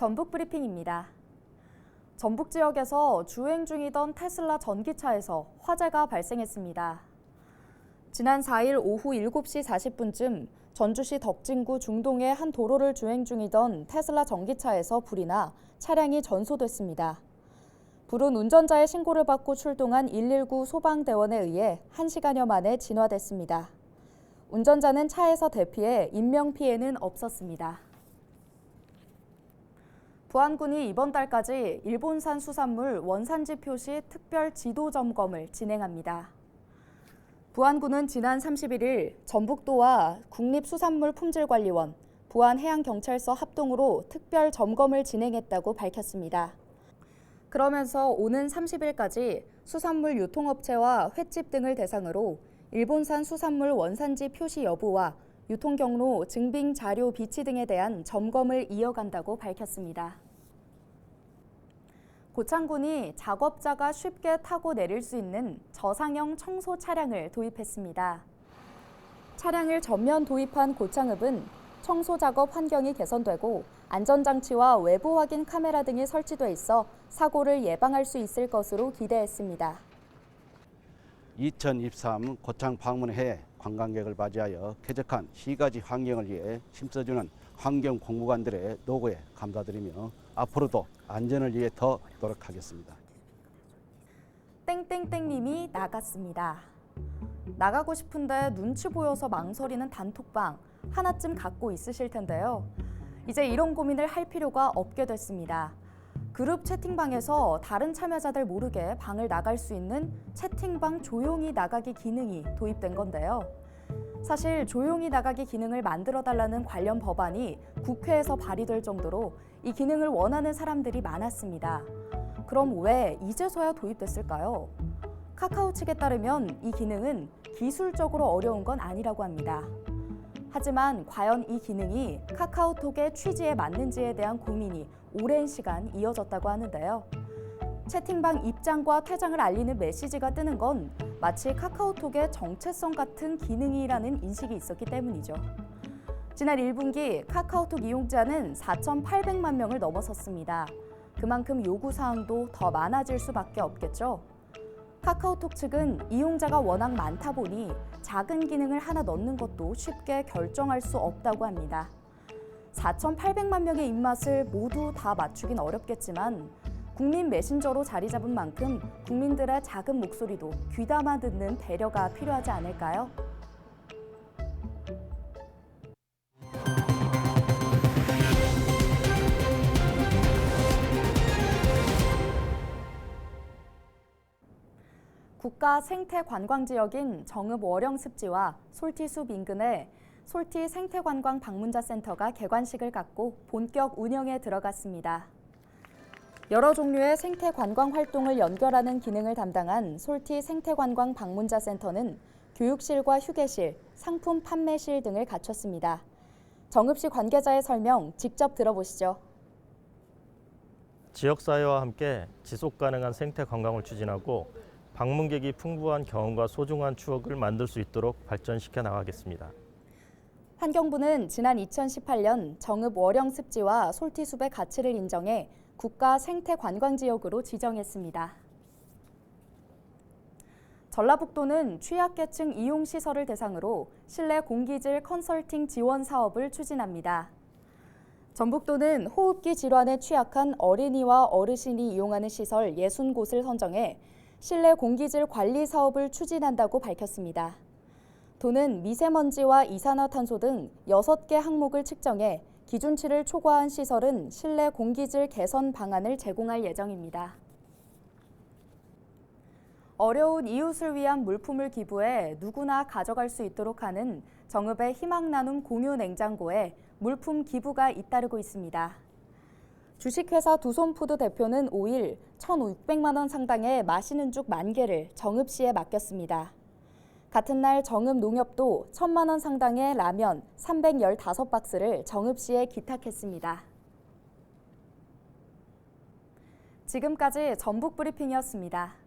전북 브리핑입니다. 전북 지역에서 주행 중이던 테슬라 전기차에서 화재가 발생했습니다. 지난 4일 오후 7시 40분쯤 전주시 덕진구 중동의 한 도로를 주행 중이던 테슬라 전기차에서 불이 나 차량이 전소됐습니다. 불은 운전자의 신고를 받고 출동한 119 소방대원에 의해 1시간여 만에 진화됐습니다. 운전자는 차에서 대피해 인명피해는 없었습니다. 부안군이 이번 달까지 일본산 수산물 원산지 표시 특별 지도 점검을 진행합니다. 부안군은 지난 31일 전북도와 국립수산물품질관리원, 부안해양경찰서 합동으로 특별 점검을 진행했다고 밝혔습니다. 그러면서 오는 30일까지 수산물 유통업체와 횟집 등을 대상으로 일본산 수산물 원산지 표시 여부와 유통 경로, 증빙 자료 비치 등에 대한 점검을 이어간다고 밝혔습니다. 고창군이 작업자가 쉽게 타고 내릴 수 있는 저상형 청소 차량을 도입했습니다. 차량을 전면 도입한 고창읍은 청소 작업 환경이 개선되고 안전장치와 외부 확인 카메라 등이 설치돼 있어 사고를 예방할 수 있을 것으로 기대했습니다. 2023 고창 방문해 관광객을 맞이하여 쾌적한 시가지 환경을 위해 힘써주는 환경 공무관들의 노고에 감사드리며 앞으로도 안전을 위해 더 노력하겠습니다. 땡땡땡님이 나갔습니다. 나가고 싶은데 눈치 보여서 망설이는 단톡방 하나쯤 갖고 있으실 텐데요. 이제 이런 고민을 할 필요가 없게 됐습니다. 그룹 채팅방에서 다른 참여자들 모르게 방을 나갈 수 있는 채팅방 조용히 나가기 기능이 도입된 건데요. 사실 조용히 나가기 기능을 만들어달라는 관련 법안이 국회에서 발의될 정도로 이 기능을 원하는 사람들이 많았습니다. 그럼 왜 이제서야 도입됐을까요? 카카오 측에 따르면 이 기능은 기술적으로 어려운 건 아니라고 합니다. 하지만 과연 이 기능이 카카오톡의 취지에 맞는지에 대한 고민이 오랜 시간 이어졌다고 하는데요. 채팅방 입장과 퇴장을 알리는 메시지가 뜨는 건 마치 카카오톡의 정체성 같은 기능이라는 인식이 있었기 때문이죠. 지난 1분기 카카오톡 이용자는 4,800만 명을 넘어섰습니다. 그만큼 요구사항도 더 많아질 수밖에 없겠죠. 카카오톡 측은 이용자가 워낙 많다 보니 작은 기능을 하나 넣는 것도 쉽게 결정할 수 없다고 합니다. 4,800만 명의 입맛을 모두 다 맞추긴 어렵겠지만 국민 메신저로 자리 잡은 만큼 국민들의 작은 목소리도 귀담아 듣는 배려가 필요하지 않을까요? 국가 생태관광지역인 정읍 월영습지와 솔티숲 인근에 솔티 생태관광 방문자 센터가 개관식을 갖고 본격 운영에 들어갔습니다. 여러 종류의 생태관광 활동을 연결하는 기능을 담당한 솔티 생태관광 방문자 센터는 교육실과 휴게실, 상품 판매실 등을 갖췄습니다. 정읍시 관계자의 설명 직접 들어보시죠. 지역사회와 함께 지속가능한 생태관광을 추진하고 방문객이 풍부한 경험과 소중한 추억을 만들 수 있도록 발전시켜 나가겠습니다. 환경부는 지난 2018년 정읍 월영습지와 솔티숲의 가치를 인정해 국가 생태관광지역으로 지정했습니다. 전라북도는 취약계층 이용시설을 대상으로 실내 공기질 컨설팅 지원 사업을 추진합니다. 전북도는 호흡기 질환에 취약한 어린이와 어르신이 이용하는 시설 60곳을 선정해 실내 공기질 관리 사업을 추진한다고 밝혔습니다. 도는 미세먼지와 이산화탄소 등 6개 항목을 측정해 기준치를 초과한 시설은 실내 공기질 개선 방안을 제공할 예정입니다. 어려운 이웃을 위한 물품을 기부해 누구나 가져갈 수 있도록 하는 정읍의 희망나눔 공유 냉장고에 물품 기부가 잇따르고 있습니다. 주식회사 두손푸드 대표는 5일 1,600만 원 상당의 마시는 죽 10,000개를 정읍시에 맡겼습니다. 같은 날 정읍농협도 1,000만 원 상당의 라면 315박스를 정읍시에 기탁했습니다. 지금까지 전북 브리핑이었습니다.